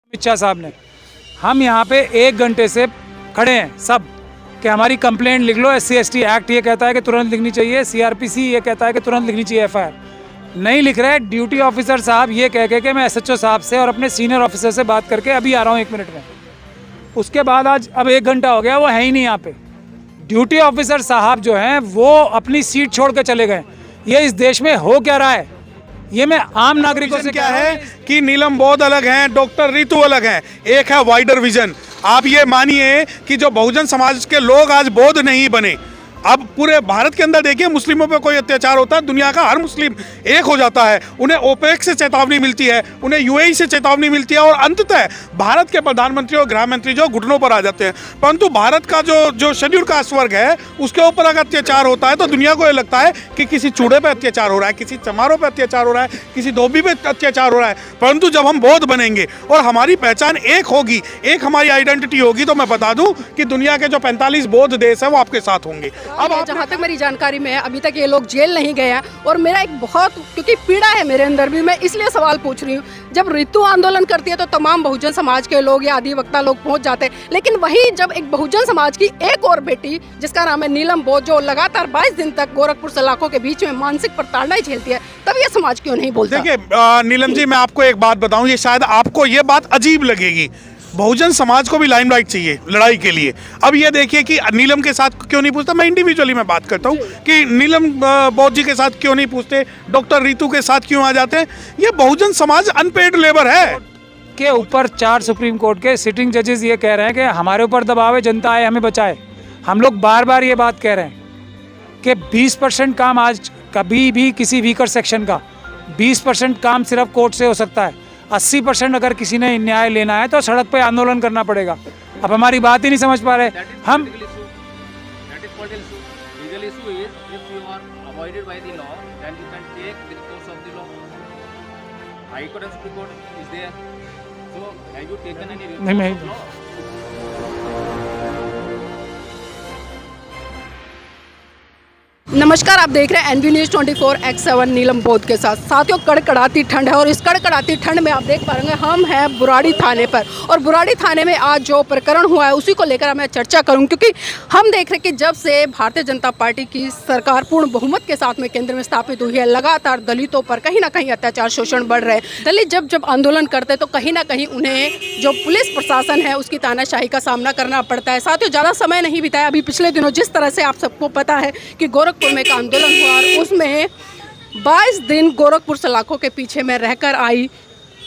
अमित शाह साहब ने, हम यहाँ पे 1 घंटे से खड़े हैं सब कि हमारी कंप्लेंट लिख लो। SC/ST एक्ट ये कहता है कि तुरंत लिखनी चाहिए, CRPC ये कहता है कि तुरंत लिखनी चाहिए FIR, नहीं लिख रहे। ड्यूटी ऑफिसर साहब ये कह के कि मैं SHO साहब से और अपने सीनियर ऑफिसर से बात करके अभी आ रहा हूँ 1 मिनट में। उसके बाद आज अब 1 घंटा हो गया, वो है ही नहीं यहाँ पे। ड्यूटी ऑफिसर साहब जो हैं वो अपनी सीट छोड़ के चले गए। ये इस देश में हो क्या रहा है, ये मैं आम नागरिकों से क्या है कि नीलम बोध अलग हैं, डॉक्टर रितु अलग हैं, एक है वाइडर विजन। आप ये मानिए कि जो बहुजन समाज के लोग आज बौद्ध नहीं बने, अब पूरे भारत के अंदर देखिए मुस्लिमों पे कोई अत्याचार होता है, दुनिया का हर मुस्लिम एक हो जाता है, उन्हें ओपेक से चेतावनी मिलती है, उन्हें UAE से चेतावनी मिलती है और अंततः भारत के प्रधानमंत्री और गृह मंत्री जो घुटनों पर आ जाते हैं। परंतु भारत का जो शेड्यूल कास्ट वर्ग है उसके ऊपर अगर अत्याचार होता है तो दुनिया को ये लगता है कि किसी चूड़े पर अत्याचार हो रहा है, किसी चमारों पर अत्याचार हो रहा है, किसी धोबी पे अत्याचार हो रहा है। परंतु जब हम बौद्ध बनेंगे और हमारी पहचान एक होगी, एक हमारी आइडेंटिटी होगी, तो मैं बता दूं कि दुनिया के जो 45 बौद्ध देश है वो आपके साथ होंगे। अब जहाँ तक मेरी जानकारी में है अभी तक ये लोग जेल नहीं गए हैं और मेरा एक बहुत, क्योंकि पीड़ा है मेरे अंदर भी, मैं इसलिए सवाल पूछ रही हूँ। जब रितु आंदोलन करती है तो तमाम बहुजन समाज के लोग या अधिवक्ता लोग पहुंच जाते हैं, लेकिन वही जब एक बहुजन समाज की एक और बेटी जिसका नाम है नीलम बोध, जो लगातार 22 दिन तक गोरखपुर सलाखों के बीच में मानसिक प्रताड़ना झेलती है, तब ये समाज क्यों नहीं बोलता? देखिए नीलम जी, मैं आपको एक बात बताऊं, ये शायद आपको ये बात अजीब लगेगी, बहुजन समाज को भी लाइमलाइट चाहिए लड़ाई के लिए। अब ये देखिए कि नीलम के साथ क्यों नहीं पूछता, मैं इंडिविजुअली मैं बात करता हूँ कि नीलम बोध जी के साथ क्यों नहीं पूछते, डॉक्टर रितु के साथ क्यों आ जाते हैं। ये बहुजन समाज अनपेड लेबर है के ऊपर 4 सुप्रीम कोर्ट के सिटिंग जजेस ये कह रहे हैं कि हमारे ऊपर दबाव है, जनता आए हमें बचाए। हम लोग बार बार ये बात कह रहे हैं कि 20% काम आज कभी भी किसी वीकर सेक्शन का 20% काम सिर्फ कोर्ट से हो सकता है। 80% अगर किसी ने न्याय लेना है तो सड़क पे आंदोलन करना पड़ेगा। अब हमारी बात ही नहीं समझ पा रहे हम। नहीं नमस्कार, आप देख रहे हैं NV News 24/7 नीलम बोध के साथ। साथियों, कड़कड़ाती ठंड है और इस कड़कड़ाती ठंड में आप देख पा रहे हैं हम हैं बुराड़ी थाने पर, और बुराड़ी थाने में आज जो प्रकरण हुआ है उसी को लेकर मैं चर्चा करूं, क्योंकि हम देख रहे हैं कि जब से भारतीय जनता पार्टी की सरकार पूर्ण बहुमत के साथ में केंद्र में स्थापित हुई है, लगातार दलितों पर कहीं ना कहीं अत्याचार शोषण बढ़ रहे हैं। दलित जब आंदोलन करते हैं तो कहीं ना कहीं उन्हें जो पुलिस प्रशासन है उसकी तानाशाही का सामना करना पड़ता है। साथियों, ज़्यादा समय नहीं बिताया, अभी पिछले दिनों जिस तरह से आप सबको पता है कि गोरखपुर में एक आंदोलन हुआ और उसमें 22 दिन गोरखपुर सलाखों के पीछे में रहकर आई,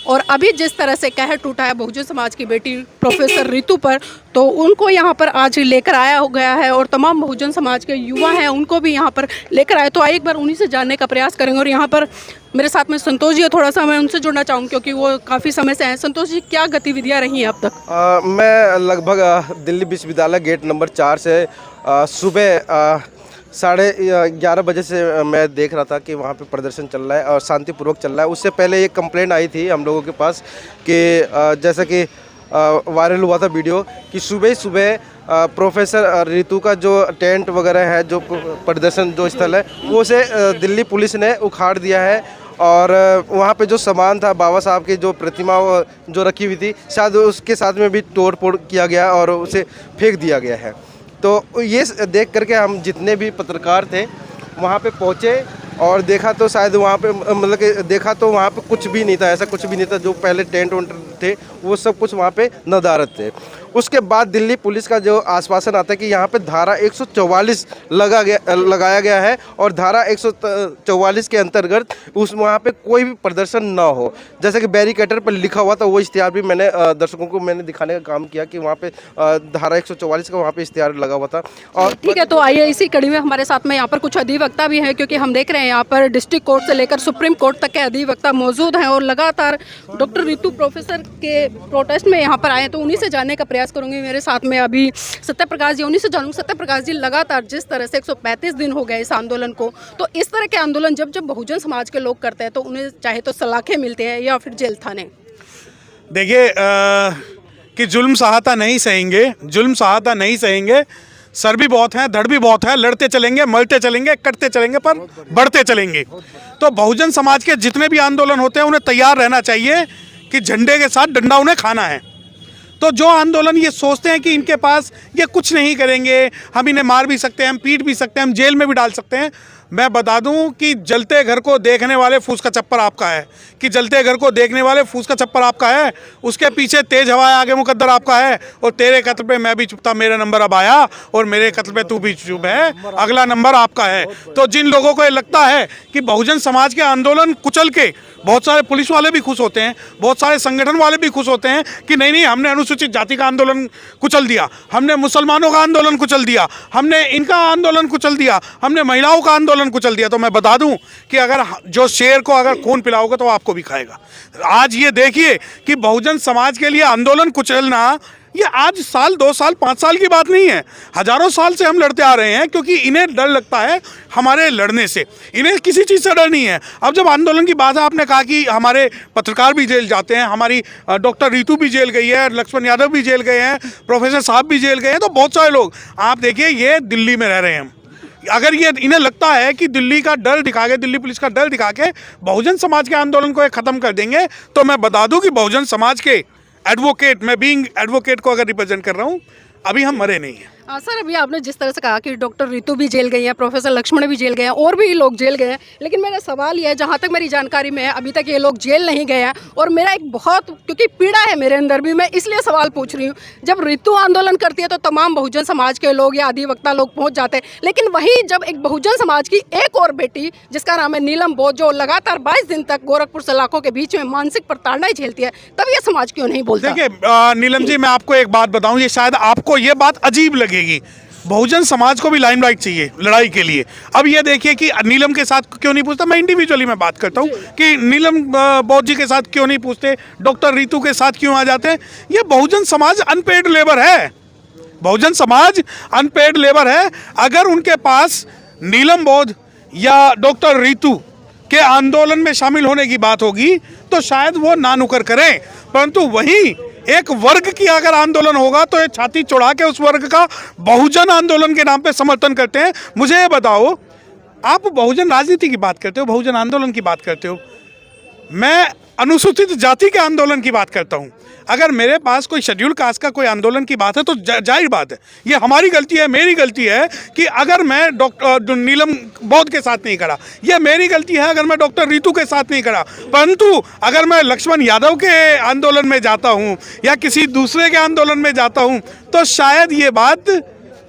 और अभी जिस तरह से कहर टूटा है बहुजन समाज की बेटी प्रोफेसर रितु पर, तो उनको यहाँ पर आज लेकर आया हो गया है और तमाम बहुजन समाज के युवा हैं उनको भी यहाँ पर लेकर आए। तो आइए एक बार उन्हीं से जानने का प्रयास करेंगे। और यहाँ पर मेरे साथ में संतोष जी है, थोड़ा सा मैं उनसे जुड़ना चाहूँगी क्योंकि वो काफ़ी समय से हैं। संतोष जी, क्या गतिविधियाँ रही हैं अब तक? मैं लगभग दिल्ली विश्वविद्यालय गेट नंबर 4 से सुबह 11:30 बजे से मैं देख रहा था कि वहाँ पे प्रदर्शन चल रहा है और शांतिपूर्वक चल रहा है। उससे पहले एक कंप्लेंट आई थी हम लोगों के पास कि जैसा कि वायरल हुआ था वीडियो कि सुबह सुबह प्रोफेसर रितु का जो टेंट वगैरह है, जो प्रदर्शन जो स्थल है, वो उसे दिल्ली पुलिस ने उखाड़ दिया है। और वहाँ पे जो सामान था, बाबा साहब की जो प्रतिमा जो रखी हुई थी, शायद उसके साथ में भी तोड़ फोड़ किया गया और उसे फेंक दिया गया है। तो ये देख करके हम जितने भी पत्रकार थे वहाँ पे पहुँचे और देखा तो शायद वहाँ पे मतलब कि देखा तो वहाँ पे कुछ भी नहीं था, ऐसा कुछ भी नहीं था। जो पहले टेंट वेंट थे वो सब कुछ वहाँ पे नदारद थे। उसके बाद दिल्ली पुलिस का जो आश्वासन आता है कि यहाँ पे धारा 144 लगाया गया है और धारा 144 के अंतर्गत उस वहाँ पे कोई भी प्रदर्शन ना हो। जैसे कि बैरिकेटर पर लिखा हुआ था, वो इश्तिहार भी मैंने दर्शकों को मैंने दिखाने का काम किया कि वहाँ पे धारा 144 का वहाँ पे इश्तिहार लगा हुआ था। और ठीक है, तो आइए इसी कड़ी में हमारे साथ में यहाँ पर कुछ अधिवक्ता भी हैं, क्योंकि हम देख रहे हैं यहाँ पर डिस्ट्रिक्ट कोर्ट से लेकर सुप्रीम कोर्ट तक के अधिवक्ता मौजूद हैं और लगातार डॉक्टर रितु प्रोफेसर के प्रोटेस्ट में यहाँ पर आए हैं। तो उन्हीं से जानने का प्रयास करूंगी। मेरे साथ में अभी सत्य प्रकाश जी, उन्हीं से जानूंगी। सत्य प्रकाश जी, लगातार जिस तरह से 135 दिन हो गए इस आंदोलन को, तो इस तरह के आंदोलन जब बहुजन समाज के लोग करते हैं तो उन्हें चाहे तो सलाखें मिलते हैं या फिर जेल थाने। देखिए कि जुल्म सहाता नहीं सहेंगे, जुल्म सहाता नहीं सहेंगे। सर भी बहुत हैं, धड़ भी बहुत है, लड़ते चलेंगे, मरते चलेंगे, कटते चलेंगे, पर बढ़ते चलेंगे। तो बहुजन समाज के जितने भी आंदोलन होते हैं उन्हें तैयार रहना चाहिए कि झंडे के साथ डंडा उन्हें खाना है। तो जो आंदोलन ये सोचते हैं कि इनके पास ये कुछ नहीं करेंगे, हम इन्हें मार भी सकते हैं, हम पीट भी सकते हैं, हम जेल में भी डाल सकते हैं, मैं बता दूं कि जलते घर को देखने वाले फूस का चप्पर आपका है, कि जलते घर को देखने वाले फूस का चप्पर आपका है, उसके पीछे तेज हवाएं आगे मुकद्दर आपका है। और तेरे कत्ल पे मैं भी चुप था, मेरा नंबर अब आया, और मेरे कत्ल पे तू भी चुप है, अगला नंबर आपका है। तो जिन लोगों को ये लगता है कि बहुजन समाज के आंदोलन कुचल के, बहुत सारे पुलिस वाले भी खुश होते हैं, बहुत सारे संगठन वाले भी खुश होते हैं कि नहीं नहीं हमने अनुसूचित जाति का आंदोलन कुचल दिया, हमने मुसलमानों का आंदोलन कुचल दिया, हमने इनका आंदोलन कुचल दिया, हमने महिलाओं का आंदोलन कुचल दिया। तो मैं बता दूं कि अगर जो शेर को अगर खून पिलाओगे तो आपको भी खाएगा। आज ये देखिए कि बहुजन समाज के लिए आंदोलन कुचलना ये आज साल 2 साल 5 साल की बात नहीं है, हजारों साल से हम लड़ते आ रहे हैं, क्योंकि इन्हें डर लगता है हमारे लड़ने से, इन्हें किसी चीज़ से डर नहीं है। अब जब आंदोलन की बात है, आपने कहा कि हमारे पत्रकार भी जेल जाते हैं, हमारी डॉक्टर रितु भी जेल गई है, लक्ष्मण यादव भी जेल गए हैं, प्रोफेसर साहब भी जेल गए हैं, तो बहुत सारे लोग, आप देखिए ये दिल्ली में रह रहे हैं। अगर ये इन्हें लगता है कि दिल्ली का डर दिखा के, दिल्ली पुलिस का डर दिखा के बहुजन समाज के आंदोलन को ख़त्म कर देंगे, तो मैं बता दूं कि बहुजन समाज के एडवोकेट, मैं बीइंग एडवोकेट को अगर रिप्रेजेंट कर रहा हूँ, अभी हम मरे नहीं हैं। सर अभी आपने जिस तरह से कहा कि डॉक्टर रितु भी जेल गई हैं, प्रोफेसर लक्ष्मण भी जेल गए हैं, और भी लोग जेल गए हैं, लेकिन मेरा सवाल ये है, जहाँ तक मेरी जानकारी में है अभी तक ये लोग जेल नहीं गए हैं, और मेरा एक बहुत, क्योंकि पीड़ा है मेरे अंदर भी, मैं इसलिए सवाल पूछ रही हूँ। जब रितु आंदोलन करती है तो तमाम बहुजन समाज के लोग या अधिवक्ता लोग पहुँच जाते हैं, लेकिन वहीं जब एक बहुजन समाज की एक और बेटी जिसका नाम है नीलम बोध, जो लगातार 22 दिन तक गोरखपुर सलाखों के बीच में मानसिक प्रताड़नाएं झेलती है, तब ये समाज क्यों नहीं बोलता? देखिए नीलम जी, मैं आपको एक बात बताऊं, ये शायद आपको ये बात अजीब लगेगी, बहुजन समाज को भी लाइमलाइट चाहिए लड़ाई के लिए। अब ये देखिए कि नीलम के साथ क्यों नहीं पूछता, मैं इंडिविजुअली मैं बात करता हूँ कि नीलम बोध जी के साथ क्यों नहीं पूछते, डॉक्टर रितु के साथ क्यों आ जाते हैं। ये बहुजन समाज अनपेड लेबर है, बहुजन समाज अनपेड लेबर है। अगर उनके पास नीलम बोध या डॉक्टर रितु के आंदोलन में शामिल होने की बात होगी तो शायद वो ना नुकर करें, परंतु वहीं एक वर्ग की अगर आंदोलन होगा तो ये छाती चौड़ा के उस वर्ग का बहुजन आंदोलन के नाम पे समर्थन करते हैं। मुझे ये बताओ, आप बहुजन राजनीति की बात करते हो, बहुजन आंदोलन की बात करते हो, मैं अनुसूचित जाति के आंदोलन की बात करता हूं। अगर मेरे पास कोई शेड्यूल कास्ट का कोई आंदोलन की बात है तो जाहिर बात है ये हमारी गलती है, मेरी गलती है कि अगर मैं डॉक्टर नीलम बोध के साथ नहीं खड़ा, ये मेरी गलती है अगर मैं डॉक्टर रितु के साथ नहीं खड़ा। परंतु अगर मैं लक्ष्मण यादव के आंदोलन में जाता हूं या किसी दूसरे के आंदोलन में जाता हूं तो शायद ये बात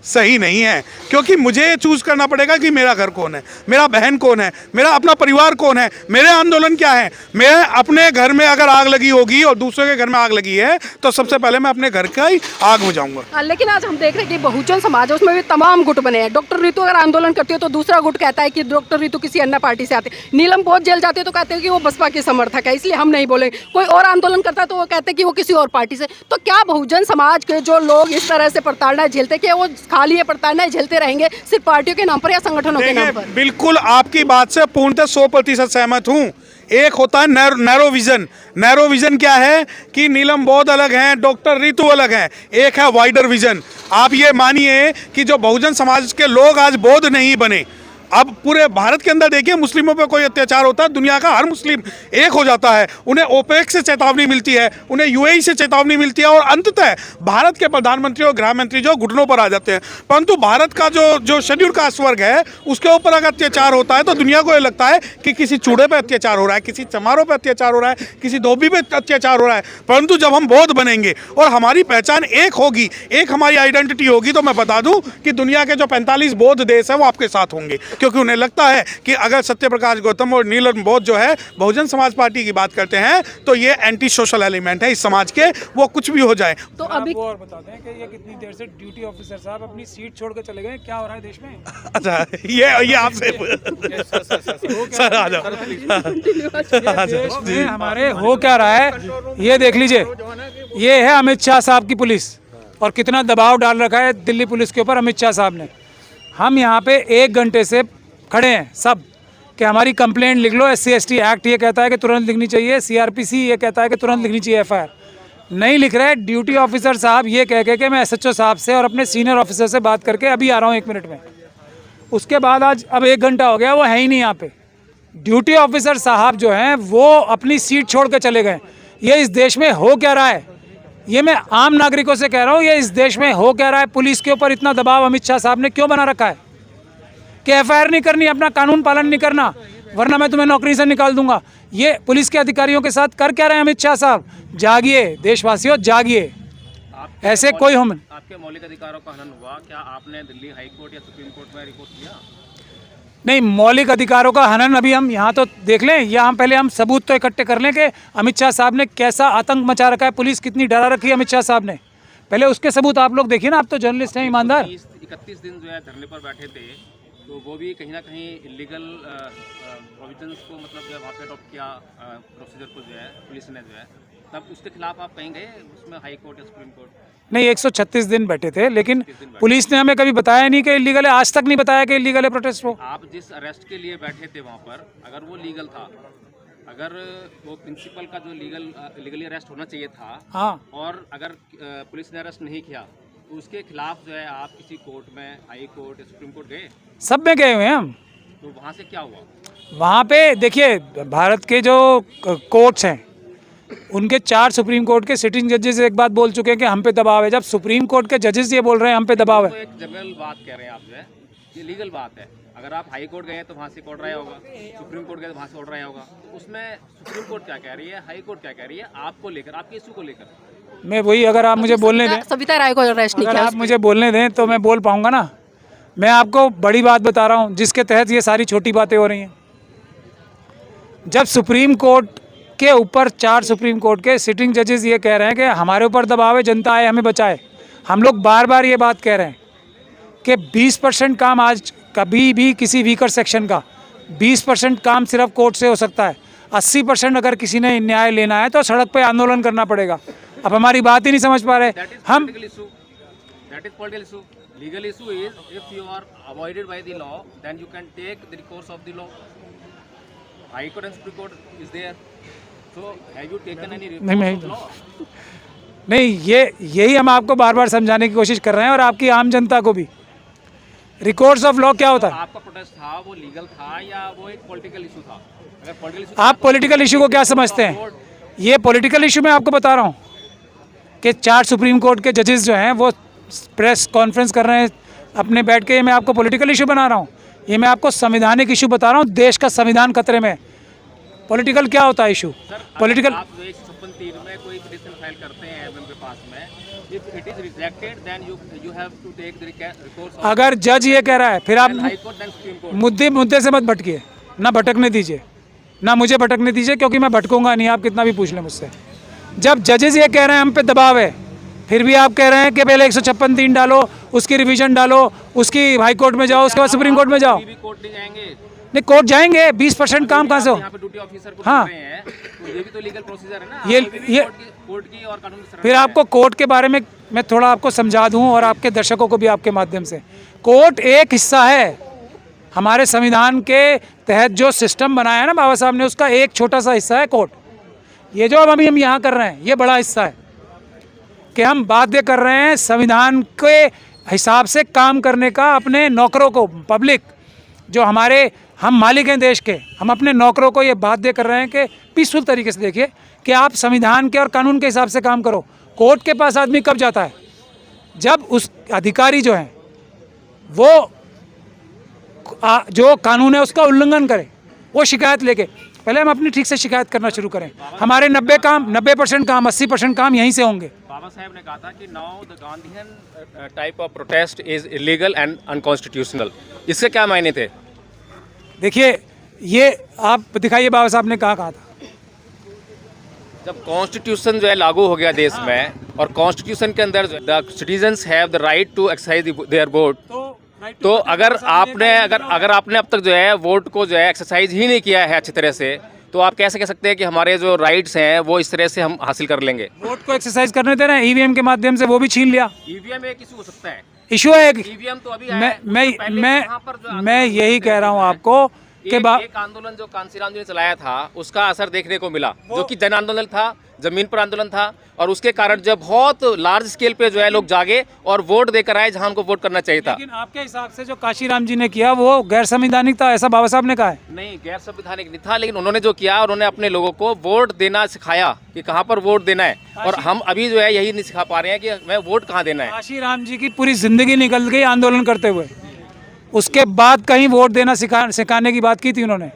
सही नहीं है, क्योंकि मुझे चूज करना पड़ेगा कि मेरा घर कौन है, मेरा बहन कौन है, मेरा अपना परिवार कौन है, मेरे आंदोलन क्या है। मैं अपने घर में अगर आग लगी होगी और दूसरे के घर में आग लगी है तो सबसे पहले मैं अपने घर का ही आग बुझाऊंगा। लेकिन आज हम देख रहे हैं कि बहुजन समाज है, उसमें भी तमाम गुट बने हैं। डॉक्टर रितु अगर आंदोलन करती है तो दूसरा गुट कहता है कि डॉक्टर रितु किसी अन्य पार्टी से आते हैं। नीलम बोध जेल जाती है तो कहते हैं कि वो बसपा के समर्थक है, इसलिए हम नहीं बोलेंगे। कोई और आंदोलन करता है तो वो कहते हैं कि वो किसी और पार्टी से। तो क्या बहुजन समाज के जो लोग इस तरह से प्रताड़ना झेलते, कि वो खाली ये प्रताड़ना झेलते रहेंगे सिर्फ पार्टियों के नाम पर या संगठनों के नाम पर? बिल्कुल आपकी बात से पूर्णतः 100% सहमत हूं। एक होता है नैरो विजन। नैरो विजन क्या है कि नीलम बोध अलग हैं, डॉक्टर रितु अलग हैं। एक है वाइडर विजन। आप ये मानिए कि जो बहुजन समाज के लोग आज बौद्ध नहीं बने, अब पूरे भारत के अंदर देखिए मुस्लिमों पे कोई अत्याचार होता है, दुनिया का हर मुस्लिम एक हो जाता है, उन्हें ओपेक से चेतावनी मिलती है, उन्हें यूएई से चेतावनी मिलती है, और अंततः भारत के प्रधानमंत्री और गृह मंत्री जो घुटनों पर आ जाते हैं। परंतु भारत का जो शेड्यूल कास्ट वर्ग है उसके ऊपर अगर अत्याचार होता है तो दुनिया को ये लगता है कि किसी चूड़े पर अत्याचार हो रहा है, किसी चमारों पर अत्याचार हो रहा है, किसी धोबी पर अत्याचार हो रहा है। परंतु जब हम बौद्ध बनेंगे और हमारी पहचान एक होगी, एक हमारी आइडेंटिटी होगी, तो मैं बता दूं कि दुनिया के जो 45 बौद्ध देश है वो आपके साथ होंगे, क्योंकि उन्हें लगता है कि अगर सत्यप्रकाश गौतम और नीलम बोध जो है बहुजन समाज पार्टी की बात करते हैं तो ये एंटी सोशल एलिमेंट है इस समाज के, वो कुछ भी हो जाए। तो अभी और बताते हैं कि ये कितनी देर से ड्यूटी ऑफिसर साहब अपनी सीट छोड़ के चले गए, क्या हो रहा है देश में? अच्छा ये आपसे सर आ जाओ। देश में हमारे हो क्या रहा है ये देख लीजिए। ये है अमित शाह साहब की पुलिस, और कितना दबाव डाल रखा है दिल्ली पुलिस के ऊपर अमित शाह साहब ने। हम यहाँ पे 1 घंटे से खड़े हैं सब कि हमारी कंप्लेंट लिख लो। SC/ST एक्ट ये कहता है कि तुरंत लिखनी चाहिए, CRPC ये कहता है कि तुरंत लिखनी चाहिए FIR, नहीं लिख रहे। ड्यूटी ऑफिसर साहब ये कह के कि मैं SHO साहब से और अपने सीनियर ऑफिसर से बात करके अभी आ रहा हूँ 1 मिनट में। उसके बाद आज अब 1 घंटा हो गया, वो है ही नहीं यहाँ पे। ड्यूटी ऑफिसर साहब जो हैं वो अपनी सीट छोड़ के चले गए। ये इस देश में हो क्या रहा है, ये मैं आम नागरिकों से कह रहा हूँ, ये इस देश में हो क्या रहा है। पुलिस के ऊपर इतना दबाव अमित शाह साहब ने क्यों बना रखा है कि एफआईआर नहीं करनी, अपना कानून पालन नहीं करना, वरना मैं तुम्हें नौकरी से निकाल दूंगा। ये पुलिस के अधिकारियों के साथ कर क्या रहे हैं अमित शाह साहब? जागिए देशवासियों, जागिए। ऐसे कोई हम आपके मौलिक अधिकारों का हनन हुआ, क्या आपने दिल्ली हाई कोर्ट या सुप्रीम कोर्ट में रिपोर्ट किया? नहीं, मौलिक अधिकारों का हनन अभी हम यहाँ तो देख लें, यहाँ पहले हम सबूत तो इकट्ठे कर लें कि अमित शाह साहब ने कैसा आतंक मचा रखा है, पुलिस कितनी डरा रखी है अमित शाह साहब ने। पहले उसके सबूत आप लोग देखिए ना, आप तो जर्नलिस्ट हैं ईमानदार। 31 दिन जो है धरने पर बैठे थे, तो वो भी कहीं ना कहीं इलीगल प्रोविजंस को मतलब जो है वहाँ पे अडॉप्ट किया प्रोसीजर को जो है पुलिस ने जो है, तब उसके खिलाफ आप कहीं गए उसमें हाई कोर्ट या सुप्रीम कोर्ट? नहीं, 136 दिन बैठे थे, लेकिन पुलिस ने हमें कभी बताया नहीं कि इलीगल है, आज तक नहीं बताया कि इलीगल है प्रोटेस्ट वो। आप जिस अरेस्ट के लिए बैठे थे वहाँ पर, अगर वो लीगल था, अगर वो प्रिंसिपल का जो लीगली अरेस्ट होना चाहिए था, हाँ, और अगर पुलिस ने अरेस्ट नहीं किया तो उसके खिलाफ जो है आप किसी कोर्ट में, हाई कोर्ट या सुप्रीम कोर्ट गए? सब में गए हुए हैं हम। तो वहाँ से क्या हुआ? वहाँ पे देखिए, भारत के जो कोर्ट्स हैं उनके 4 सुप्रीम कोर्ट के सिटिंग जजेस एक बात बोल चुके हैं कि हम पे दबाव है। जब सुप्रीम कोर्ट के जजेस ये बोल रहे हैं हम पे दबाव तो है, एक जनरल बात कह रहे हैं आप जो है, ये लीगल बात है। अगर आप हाई कोर्ट गए हैं तो वहाँ से ऑर्डर आया होगा, सुप्रीम कोर्ट गए तो वहाँ से ऑर्डर आया होगा, उसमें सुप्रीम कोर्ट क्या कह रही है, हाई कोर्ट क्या कह रही है आपको लेकर, आपके इशू को लेकर? मैं वही, अगर आप मुझे बोलने दें, सविता राय को अरेस्ट नहीं अगर किया। आप मुझे बोलने दें तो मैं बोल पाऊंगा ना। मैं आपको बड़ी बात बता रहा हूँ जिसके तहत ये सारी छोटी बातें हो रही हैं। जब सुप्रीम कोर्ट के ऊपर 4 सुप्रीम कोर्ट के सिटिंग जजेस ये कह रहे हैं कि हमारे ऊपर दबाव है, जनता आए हमें बचाए, हम लोग बार बार ये बात कह रहे हैं कि 20% काम आज कभी भी किसी वीकर सेक्शन का 20% काम सिर्फ कोर्ट से हो सकता है। 80% अगर किसी ने न्याय लेना है तो सड़क पे आंदोलन करना पड़ेगा। अब हमारी बात ही नहीं समझ पा रहे हम। That is political issue. Legal issue is if you are avoided by the law, then you can take the recourse of the law. High Court and Supreme Court is there. So have you taken any recourse of law? नहीं, यही हम आपको बार बार समझाने की कोशिश कर रहे हैं और आपकी आम जनता को भी। रिकॉर्ड्स ऑफ लॉ क्या होता है? आपका प्रोटेस्ट था वो लीगल था या वो एक पॉलिटिकल इशू था? अगर पॉलिटिकल इशू, आप पॉलिटिकल इशू को क्या समझते हैं? ये पॉलिटिकल इशू मैं आपको बता रहा हूँ कि 4 सुप्रीम कोर्ट के जजेस जो हैं वो प्रेस कॉन्फ्रेंस कर रहे हैं अपने बैठ के, ये मैं आपको पॉलिटिकल इशू बना रहा हूँ? ये मैं आपको संवैधानिक इशू बता रहा हूँ। देश का संविधान खतरे में। पॉलिटिकल क्या होता है इशू? पॉलिटिकल, आप 156 में कोई पिटीशन फाइल करते हैं एमएम के पास में, if it is rejected then you have to take the recourse of अगर जज ये कह रहा है, फिर आप High Court then Supreme Court. मुद्दे से मत भटकिए, ना भटकने दीजिए, ना मुझे भटकने दीजिए, क्योंकि मैं भटकूंगा नहीं, आप कितना भी पूछ लें मुझसे। जब जजेस ये कह रहे हैं हम पे दबाव है, फिर भी आप कह रहे हैं कि पहले 156(3) डालो, उसकी रिवीजन डालो, उसकी हाई कोर्ट में जाओ, उसके बाद सुप्रीम कोर्ट में जाओ। भी कोर्ट नहीं जाएंगे? नहीं, कोर्ट जाएंगे। 20% काम कहाँ से हो? यहाँ पे ड्यूटी ऑफिसर को हाँ। रहे हैं, तो ये भी तो लीगल प्रोसीजर है ना। ये कोर्ट की और कानून की फिर आपको कोर्ट के बारे में मैं थोड़ा आपको समझा दूं और आपके दर्शकों को भी आपके माध्यम से। कोर्ट एक हिस्सा है हमारे संविधान के तहत जो सिस्टम बनाया है ना बाबा साहब ने, उसका एक छोटा सा हिस्सा है कोर्ट। ये जो अभी हम यहाँ कर रहे हैं ये बड़ा हिस्सा है कि हम बाध्य कर रहे हैं संविधान के हिसाब से काम करने का अपने नौकरों को। पब्लिक जो हम मालिक हैं देश के, हम अपने नौकरों को ये बाध्य कर रहे हैं कि पीसफुल तरीके से देखिए कि आप संविधान के और कानून के हिसाब से काम करो। कोर्ट के पास आदमी कब जाता है? जब उस अधिकारी जो हैं वो जो कानून है उसका उल्लंघन करे, वो शिकायत लेके। पहले हम अपनी ठीक से शिकायत करना शुरू करें। हमारे 90% काम 80% काम यहीं से होंगे। बाबा साहब ने कहा था कि now the Gandhian type of protest is illegal and unconstitutional. इसके क्या मायने थे? देखिए, ये आप दिखाइए बाबा साहब ने कहा था। जब कॉन्स्टिट्यूशन जो है लागू हो गया देश में, और कॉन्स्टिट्यूशन के अंदर the citizens have the right to exercise their vote, तो अगर आपने अब तक जो है वोट को जो है एक्सरसाइज ही नहीं किया है अच्छी तरह से, तो आप कैसे कह सकते हैं कि हमारे जो राइट्स हैं वो इस तरह से हम हासिल कर लेंगे? वोट को एक्सरसाइज करने दे रहे हैं, ईवीएम के माध्यम से वो भी छीन लिया। ईवीएम एक इशू हो सकता है, इशू है एक। ईवीएम तो अभी मैं यही कह रहा हूँ आपको के बाद एक आंदोलन जो कांसीराम जी ने चलाया था उसका असर देखने को मिला, जो कि जन आंदोलन था, जमीन पर आंदोलन था, और उसके कारण जब बहुत लार्ज स्केल पे जो है लोग जागे और वोट देकर आए जहां उनको वोट करना चाहिए था। लेकिन आपके हिसाब से जो काशीराम जी ने किया वो गैर संवैधानिक था, ऐसा बाबा साहब ने कहा है? नहीं, गैर संवैधानिक नहीं था, लेकिन उन्होंने जो किया, उन्होंने अपने लोगों को वोट देना सिखाया कि कहाँ पर वोट देना है, और हम अभी जो है यही नहीं सिखा पा रहे हैं कि हमें वोट कहाँ देना है। काशीराम जी की पूरी जिंदगी निकल गई आंदोलन करते हुए, उसके बाद कहीं वोट देना सिखाने की बात की थी उन्होंने?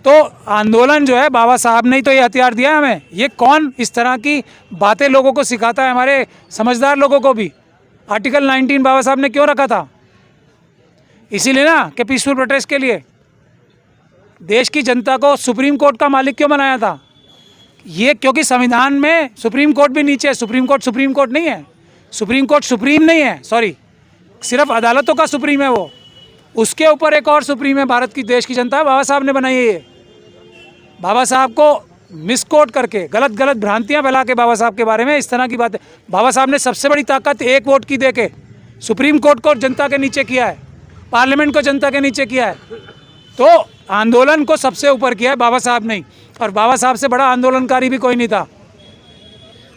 तो आंदोलन जो है बाबा साहब ने ही तो ये हथियार दिया है हमें। ये कौन इस तरह की बातें लोगों को सिखाता है, हमारे समझदार लोगों को भी? आर्टिकल 19 बाबा साहब ने क्यों रखा था? इसीलिए ना कि पीसफुल प्रोटेस्ट के लिए। देश की जनता को सुप्रीम कोर्ट का मालिक क्यों बनाया था? ये क्योंकि संविधान में सुप्रीम कोर्ट भी नीचे है। सुप्रीम कोर्ट नहीं है, सुप्रीम कोर्ट सुप्रीम नहीं है, सॉरी, सिर्फ अदालतों का सुप्रीम है वो। उसके ऊपर एक और सुप्रीम है भारत की, देश की जनता, बाबा साहब ने बनाई है ये। बाबा साहब को मिसकोट करके गलत भ्रांतियां फैला के बाबा साहब के बारे में इस तरह की बातें, बाबा साहब ने सबसे बड़ी ताकत एक वोट की दे के सुप्रीम कोर्ट को जनता के नीचे किया है, पार्लियामेंट को जनता के नीचे किया है। तो आंदोलन को सबसे ऊपर किया है बाबा साहब ने, और बाबा साहब से बड़ा आंदोलनकारी भी कोई नहीं था।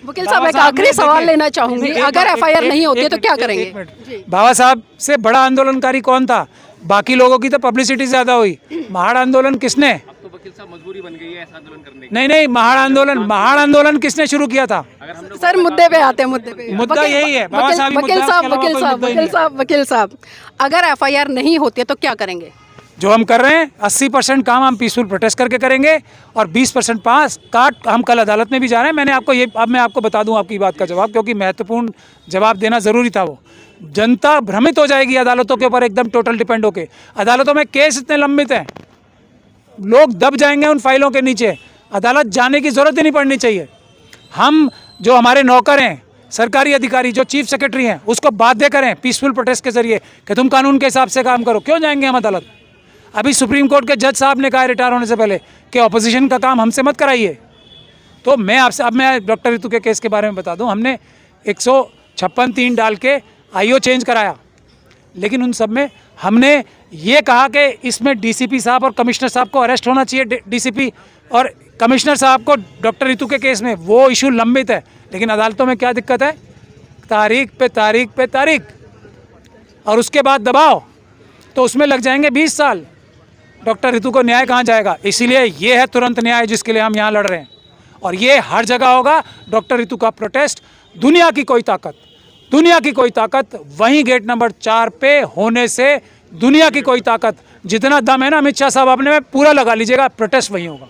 वकील साहब, एक आखिरी सवाल लेना चाहूंगी, अगर एफआईआर नहीं होती है तो क्या करेंगे? बाबा साहब से बड़ा आंदोलनकारी कौन था? बाकी लोगों की तो पब्लिसिटी ज्यादा हुई। महाड़ आंदोलन किसने? अब तो वकील साहब मजबूरी बन गई है ऐसा आंदोलन करने की। नहीं, महाड़ आंदोलन किसने शुरू किया था? सर मुद्दे पे आते हैं, मुद्दे पे। मुद्दा यही है, बाबा साहब ही मुद्दा है, उसके अलावा कोई मुद्दा ही नहीं है। वकील साहब, अगर एफआईआर नहीं होती है तो क्या करेंगे? जो हम कर रहे हैं 80% काम हम पीसफुल प्रोटेस्ट करके करेंगे, और 20% पास काट हम कल अदालत में भी जा रहे हैं। मैं आपको बता दूं आपकी बात का जवाब, क्योंकि महत्वपूर्ण जवाब देना ज़रूरी था। वो जनता भ्रमित हो जाएगी अदालतों के ऊपर एकदम टोटल डिपेंड होके। अदालतों में केस इतने लंबित हैं, लोग दब जाएंगे उन फाइलों के नीचे, अदालत जाने की ज़रूरत ही नहीं पड़नी चाहिए। हम जो हमारे नौकर हैं, सरकारी अधिकारी, जो चीफ सेक्रेटरी हैं, उसको बाध्य करें पीसफुल प्रोटेस्ट के जरिए कि तुम कानून के हिसाब से काम करो। क्यों जाएंगे हम अदालत? अभी सुप्रीम कोर्ट के जज साहब ने कहा रिटायर होने से पहले कि ऑपोजिशन का काम हमसे मत कराइए। तो मैं आपसे, अब मैं डॉक्टर रितु के केस के बारे में बता दूं, हमने 156(3) डाल के आईओ चेंज कराया, लेकिन उन सब में हमने ये कहा कि इसमें डीसीपी साहब और कमिश्नर साहब को अरेस्ट होना चाहिए, डीसीपी और कमिश्नर साहब को डॉक्टर रितु के केस में। वो इशू लंबित है, लेकिन अदालतों में क्या दिक्कत है? तारीख पे तारीख, और उसके बाद दबाव, तो उसमें लग जाएंगे 20 साल। डॉक्टर रितु को न्याय कहाँ जाएगा? इसीलिए ये है तुरंत न्याय जिसके लिए हम यहाँ लड़ रहे हैं, और ये हर जगह होगा। डॉक्टर रितु का प्रोटेस्ट, दुनिया की कोई ताकत वहीं गेट नंबर 4 पे होने से, दुनिया की कोई ताकत, जितना दम है ना अमित शाह साहब अपने में, पूरा लगा लीजिएगा, प्रोटेस्ट वहीं होगा।